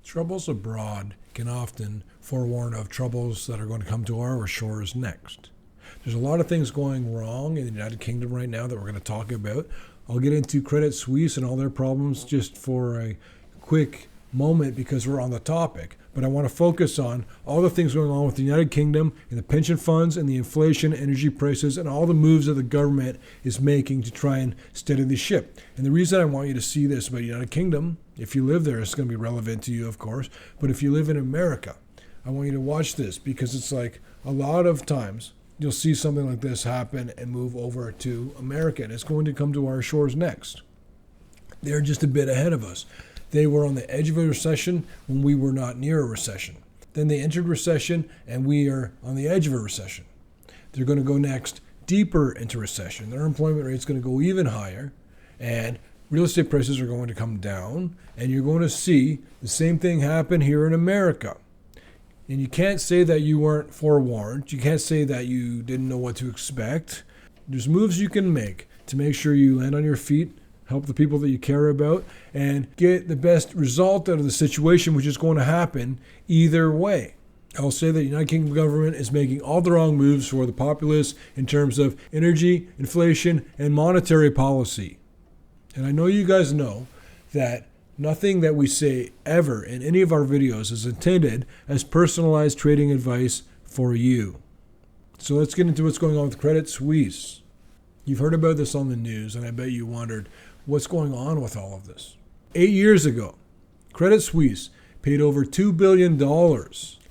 Troubles abroad can often forewarn of troubles that are going to come to our shores next. There's a lot of things going wrong in the United Kingdom right now that we're going to talk about. I'll get into Credit Suisse and all their problems just for a quick moment because we're on the topic. But I want to focus on all the things going on with the United Kingdom and the pension funds and the inflation, energy prices, and all the moves that the government is making to try and steady the ship. And the reason I want you to see this about the United Kingdom, if you live there, it's going to be relevant to you, of course. But if you live in America, I want you to watch this because it's like a lot of times you'll see something like this happen and move over to America. And it's going to come to our shores next. They're just a bit ahead of us. They were on the edge of a recession when we were not near a recession. Then they entered recession and we are on the edge of a recession. They're going to go next deeper into recession. Their unemployment rate is going to go even higher and real estate prices are going to come down, and you're going to see the same thing happen here in America. And you can't say that you weren't forewarned. You can't say that you didn't know what to expect. There's moves you can make to make sure you land on your feet, help the people that you care about, and get the best result out of the situation, which is going to happen either way. I'll say that the United Kingdom government is making all the wrong moves for the populace in terms of energy, inflation, and monetary policy. And I know you guys know that nothing that we say ever in any of our videos is intended as personalized trading advice for you. So let's get into what's going on with Credit Suisse. You've heard about this on the news, and I bet you wondered what's going on with all of this. 8 years ago, Credit Suisse paid over $2 billion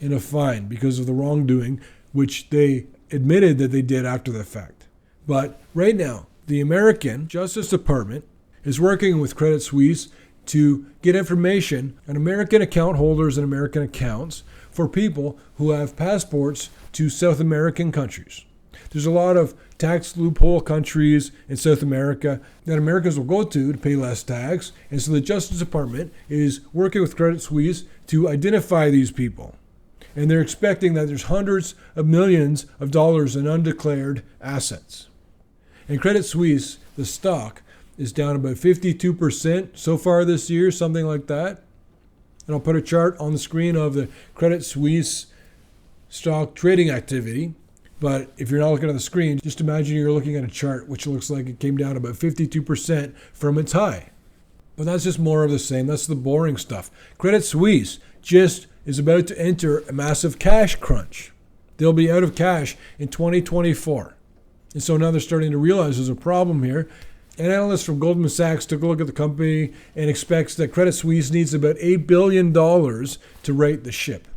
in a fine because of the wrongdoing, which they admitted that they did after the fact. But right now, the American Justice Department is working with Credit Suisse to get information on American account holders and American accounts for people who have passports to South American countries. There's a lot of tax loophole countries in South America that Americans will go to pay less tax. And so the Justice Department is working with Credit Suisse to identify these people. And they're expecting that there's hundreds of millions of dollars in undeclared assets. And Credit Suisse, the stock, is down about 52% so far this year, something like that. And I'll put a chart on the screen of the Credit Suisse stock trading activity. But if you're not looking at the screen, just imagine you're looking at a chart which looks like it came down about 52% from its high. But that's just more of the same. That's the boring stuff. Credit Suisse just is about to enter a massive cash crunch. They'll be out of cash in 2024. And so now they're starting to realize there's a problem here. An analyst from Goldman Sachs took a look at the company and expects that Credit Suisse needs about $8 billion to right the ship.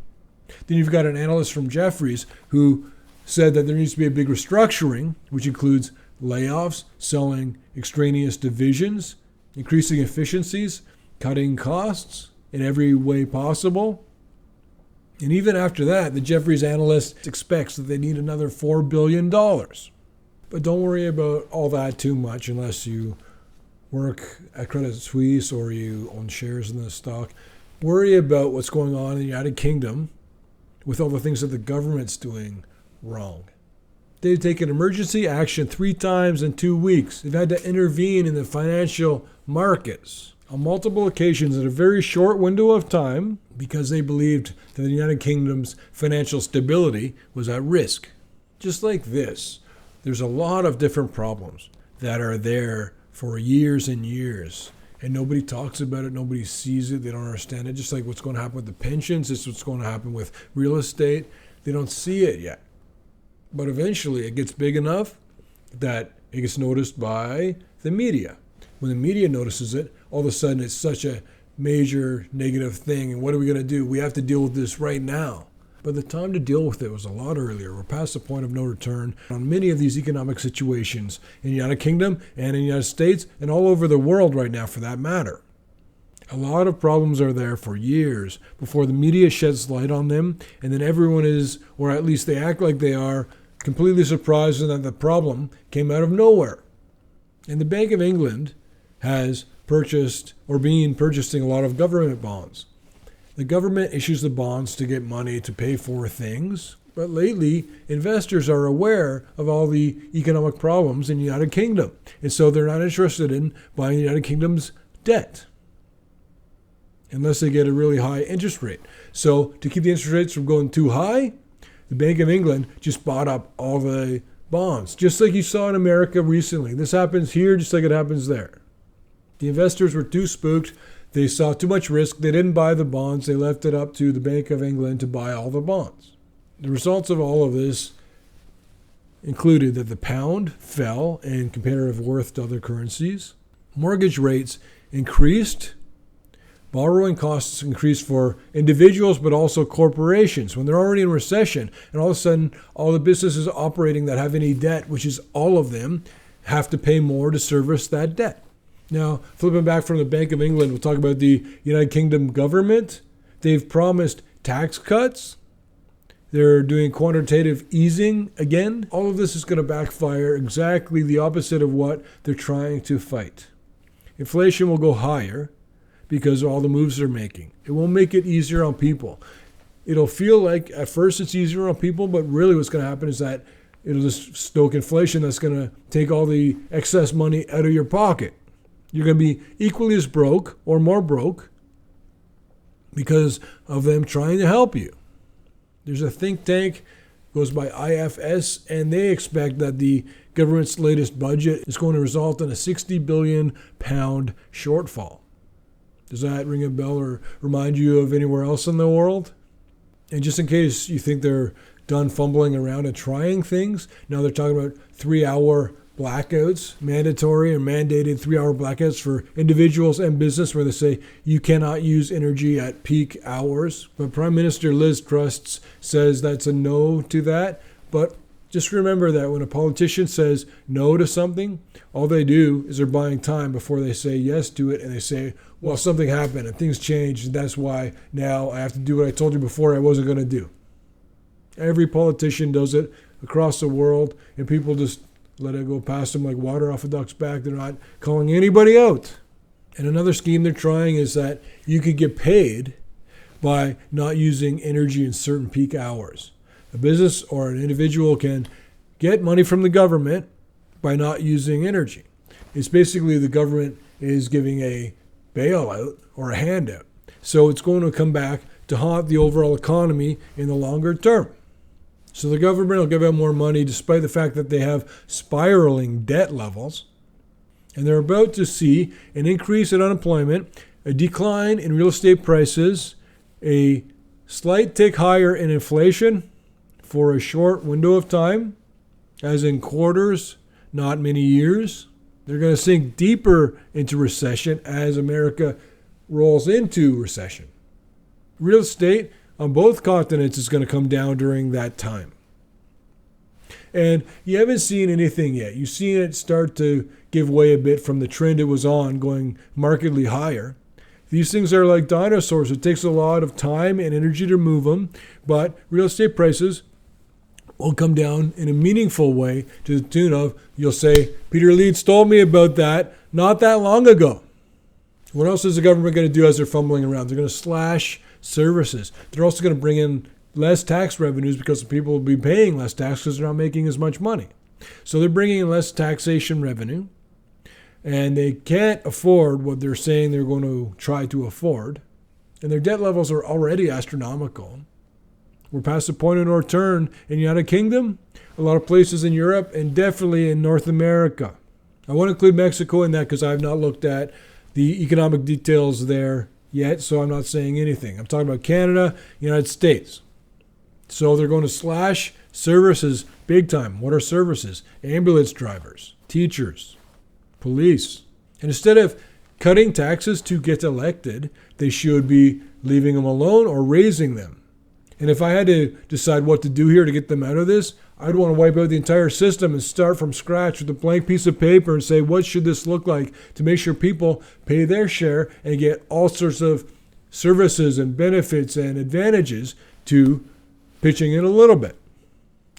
Then you've got an analyst from Jefferies who said that there needs to be a big restructuring, which includes layoffs, selling extraneous divisions, increasing efficiencies, cutting costs in every way possible. And even after that, the Jefferies analyst expects that they need another $4 billion. But don't worry about all that too much unless you work at Credit Suisse or you own shares in the stock. Worry about what's going on in the United Kingdom with all the things that the government's doing wrong. They've taken emergency action 3 times in 2 weeks. They've had to intervene in the financial markets on multiple occasions in a very short window of time because they believed that the United Kingdom's financial stability was at risk. Just like this. There's a lot of different problems that are there for years and years. And nobody talks about it. Nobody sees it. They don't understand it. Just like what's going to happen with the pensions. It's what's going to happen with real estate. They don't see it yet. But eventually it gets big enough that it gets noticed by the media. When the media notices it, all of a sudden it's such a major negative thing. And what are we going to do? We have to deal with this right now. But the time to deal with it was a lot earlier. We're past the point of no return on many of these economic situations in the United Kingdom and in the United States and all over the world right now for that matter. A lot of problems are there for years before the media sheds light on them, and then everyone is, or at least they act like they are, completely surprised that the problem came out of nowhere. And the Bank of England has purchased or been purchasing a lot of government bonds. The government issues the bonds to get money to pay for things, but lately investors are aware of all the economic problems in the United Kingdom, and so they're not interested in buying the United Kingdom's debt. unless they get a really high interest rate. So to keep the interest rates from going too high, the Bank of England just bought up all the bonds, just like you saw in America recently. This happens here just like it happens there. The investors were too spooked. They saw too much risk. They didn't buy the bonds. They left it up to the Bank of England to buy all the bonds. The results of all of this included that the pound fell in comparative worth to other currencies. Mortgage rates increased. Borrowing costs increased for individuals, but also corporations. When they're already in recession, and all of a sudden, all the businesses operating that have any debt, which is all of them, have to pay more to service that debt. Now, flipping back from the Bank of England, we'll talk about the United Kingdom government. They've promised tax cuts. They're doing quantitative easing again. All of this is going to backfire exactly the opposite of what they're trying to fight. Inflation will go higher because of all the moves they're making. It won't make it easier on people. It'll feel like at first it's easier on people, but really what's going to happen is that it'll just stoke inflation that's going to take all the excess money out of your pocket. You're going to be equally as broke or more broke because of them trying to help you. There's a think tank, goes by IFS, and they expect that the government's latest budget is going to result in a £60 billion shortfall. Does that ring a bell or remind you of anywhere else in the world? And just in case you think they're done fumbling around and trying things, now they're talking about 3-hour blackouts, mandatory and mandated 3-hour blackouts for individuals and business, where they say you cannot use energy at peak hours. But Prime Minister Liz Truss says that's a no to that. But just remember that when a politician says no to something, all they do is they're buying time before they say yes to it, and they say, well, something happened and things changed, and that's why now I have to do what I told you before I wasn't going to do. Every politician does it across the world, and people just let it go past them like water off a duck's back. They're not calling anybody out. And another scheme they're trying is that you could get paid by not using energy in certain peak hours. A business or an individual can get money from the government by not using energy. It's basically the government is giving a bailout or a handout. So it's going to come back to haunt the overall economy in the longer term. So the government will give out more money despite the fact that they have spiraling debt levels. And they're about to see an increase in unemployment, a decline in real estate prices, a slight tick higher in inflation for a short window of time, as in quarters, not many years. They're going to sink deeper into recession as America rolls into recession. Real estate on both continents is going to come down during that time. And you haven't seen anything yet. You've seen it start to give way a bit from the trend it was on, going markedly higher. These things are like dinosaurs. It takes a lot of time and energy to move them, but real estate prices will come down in a meaningful way to the tune of, you'll say, Peter Leeds told me about that not that long ago. What else is the government going to do as they're fumbling around? They're going to slash services. They're also going to bring in less tax revenues because people will be paying less tax because they're not making as much money. So they're bringing in less taxation revenue, and they can't afford what they're saying they're going to try to afford. And their debt levels are already astronomical. We're past the point of no return in the United Kingdom, a lot of places in Europe, and definitely in North America. I want to include Mexico in that because I have not looked at the economic details there yet, so I'm not saying anything. I'm talking about Canada, United States. So they're going to slash services big time. What are services? Ambulance drivers, teachers, police. And instead of cutting taxes to get elected, they should be leaving them alone or raising them. And if I had to decide what to do here to get them out of this, I'd want to wipe out the entire system and start from scratch with a blank piece of paper and say, what should this look like to make sure people pay their share and get all sorts of services and benefits and advantages to pitching in a little bit.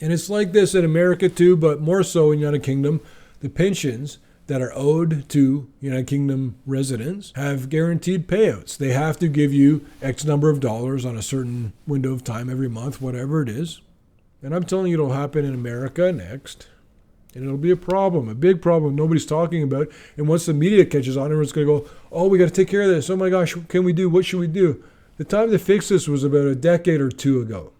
And it's like this in America too, but more so in the United Kingdom. The pensions that are owed to United Kingdom residents have guaranteed payouts. They have to give you X number of dollars on a certain window of time every month, whatever it is. And I'm telling you it'll happen in America next. And it'll be a problem, a big problem nobody's talking about. And once the media catches on, everyone's going to go, oh, we got to take care of this. Oh my gosh, what can we do? What should we do? The time to fix this was about a decade or two ago.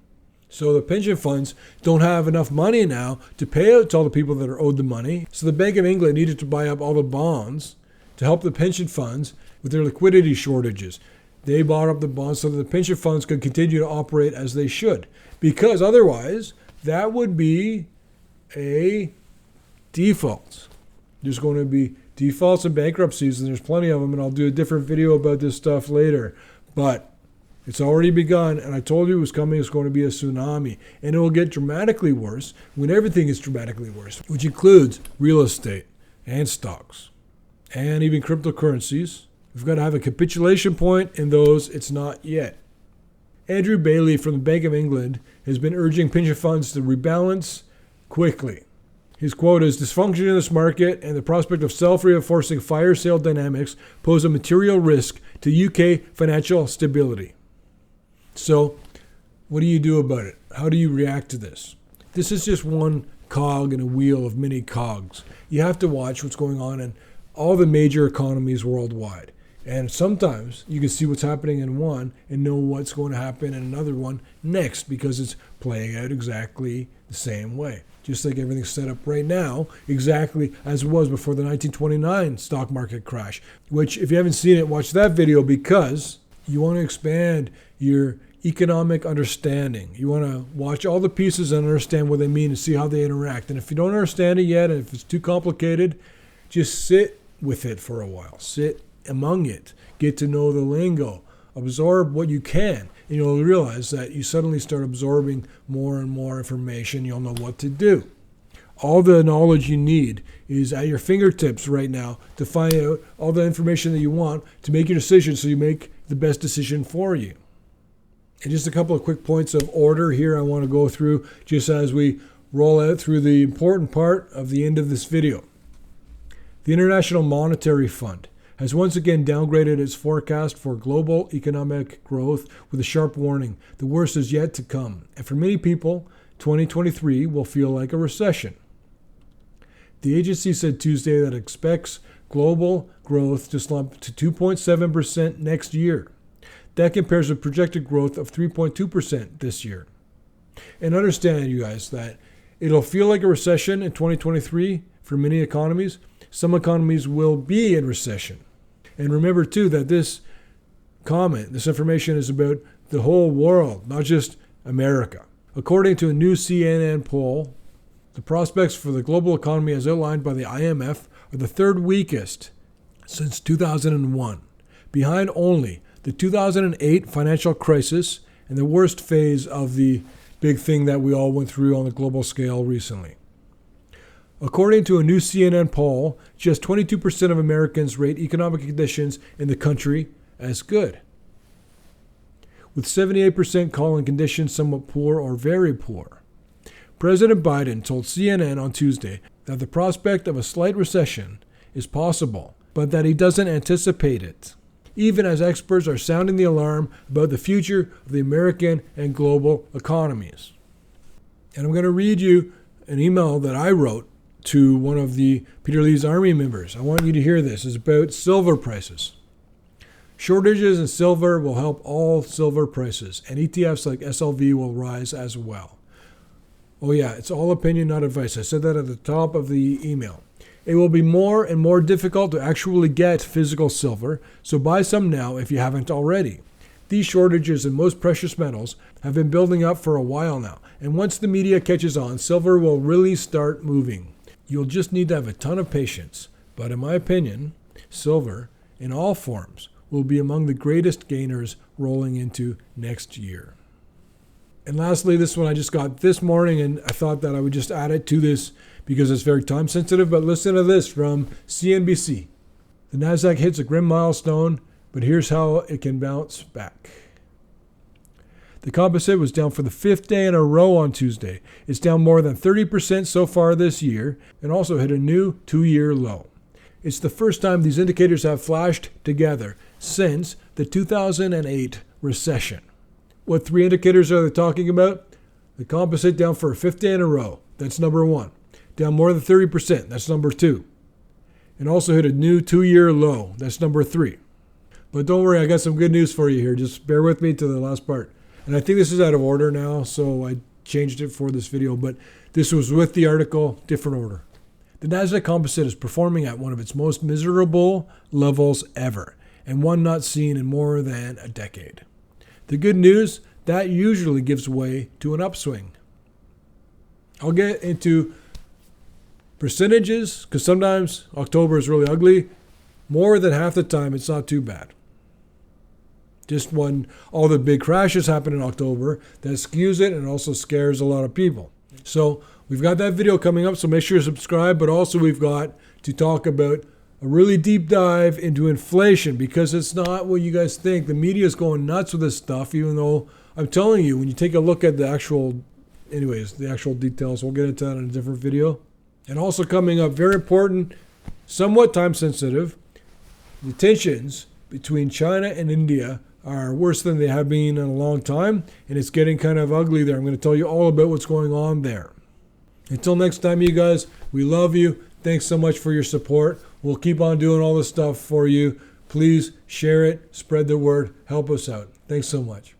So the pension funds don't have enough money now to pay out to all the people that are owed the money. So the Bank of England needed to buy up all the bonds to help the pension funds with their liquidity shortages. They bought up the bonds so that the pension funds could continue to operate as they should. Because otherwise, that would be a default. There's going to be defaults and bankruptcies, and there's plenty of them, and I'll do a different video about this stuff later. But it's already begun, and I told you it was coming. It's going to be a tsunami, and it will get dramatically worse when everything is dramatically worse, which includes real estate and stocks and even cryptocurrencies. We've got to have a capitulation point in those. It's not yet. Andrew Bailey from the Bank of England has been urging pension funds to rebalance quickly. His quote is, dysfunction in this market and the prospect of self-reinforcing fire sale dynamics pose a material risk to UK financial stability. So, what do you do about it? How do you react to this? This is just one cog in a wheel of many cogs. You have to watch what's going on in all the major economies worldwide. And sometimes you can see what's happening in one and know what's going to happen in another one next because it's playing out exactly the same way. Just like everything's set up right now, exactly as it was before the 1929 stock market crash, which if you haven't seen it, watch that video because you want to expand your economic understanding. You want to watch all the pieces and understand what they mean and see how they interact. And if you don't understand it yet, and if it's too complicated, just sit with it for a while. Sit among it. Get to know the lingo. Absorb what you can. And you'll realize that you suddenly start absorbing more and more information. You'll know what to do. All the knowledge you need is at your fingertips right now to find out all the information that you want to make your decision so you make the best decision for you. And just a couple of quick points of order here I want to go through just as we roll out through the important part of the end of this video. The International Monetary Fund has once again downgraded its forecast for global economic growth with a sharp warning. The worst is yet to come. And for many people, 2023 will feel like a recession. The agency said Tuesday that it expects global growth to slump to 2.7% next year. That compares with projected growth of 3.2% this year. And understand, you guys, that it'll feel like a recession in 2023 for many economies. Some economies will be in recession. And remember, too, that this information is about the whole world, not just America. According to a new CNN poll, the prospects for the global economy as outlined by the IMF are the third weakest since 2001, behind only the 2008 financial crisis and the worst phase of the big thing that we all went through on the global scale recently. According to a new CNN poll, just 22% of Americans rate economic conditions in the country as good, with 78% calling conditions somewhat poor or very poor. President Biden told CNN on Tuesday that the prospect of a slight recession is possible, but that he doesn't anticipate it, even as experts are sounding the alarm about the future of the American and global economies. And I'm going to read you an email that I wrote to one of the Peter Lee's Army members. I want you to hear this. It's about silver prices. Shortages in silver will help all silver prices, and ETFs like SLV will rise as well. Oh yeah, it's all opinion, not advice. I said that at the top of the email. It will be more and more difficult to actually get physical silver, so buy some now if you haven't already. These shortages in most precious metals have been building up for a while now, and once the media catches on, silver will really start moving. You'll just need to have a ton of patience, but in my opinion, silver, in all forms, will be among the greatest gainers rolling into next year. And lastly, this one I just got this morning, and I thought that I would just add it to this because it's very time sensitive, but listen to this from CNBC. The NASDAQ hits a grim milestone, but here's how it can bounce back. The composite was down for the fifth day in a row on Tuesday. It's down more than 30% so far this year and also hit a new 2-year low. It's the first time these indicators have flashed together since the 2008 recession. What 3 indicators are they talking about? The composite down for a 5th day in a row. That's number 1. down more than 30%. That's number 2. And also hit a new 2-year low. That's number 3. But don't worry, I got some good news for you here. Just bear with me to the last part. And I think this is out of order now, so I changed it for this video. But this was with the article, different order. The NASDAQ composite is performing at one of its most miserable levels ever, and one not seen in more than a decade. The good news, that usually gives way to an upswing. I'll get into percentages, because sometimes October is really ugly. More than half the time, it's not too bad. Just when all the big crashes happen in October, that skews it and also scares a lot of people. So we've got that video coming up, so make sure you subscribe. But also we've got to talk about a really deep dive into inflation, because it's not what you guys think. The media is going nuts with this stuff, even though I'm telling you, when you take a look at the actual details, we'll get into that in a different video. And also coming up, very important, somewhat time sensitive, the tensions between China and India are worse than they have been in a long time, and it's getting kind of ugly there. I'm going to tell you all about what's going on there. Until next time, you guys, we love you. Thanks so much for your support. We'll keep on doing all this stuff for you. Please share it, spread the word, help us out. Thanks so much.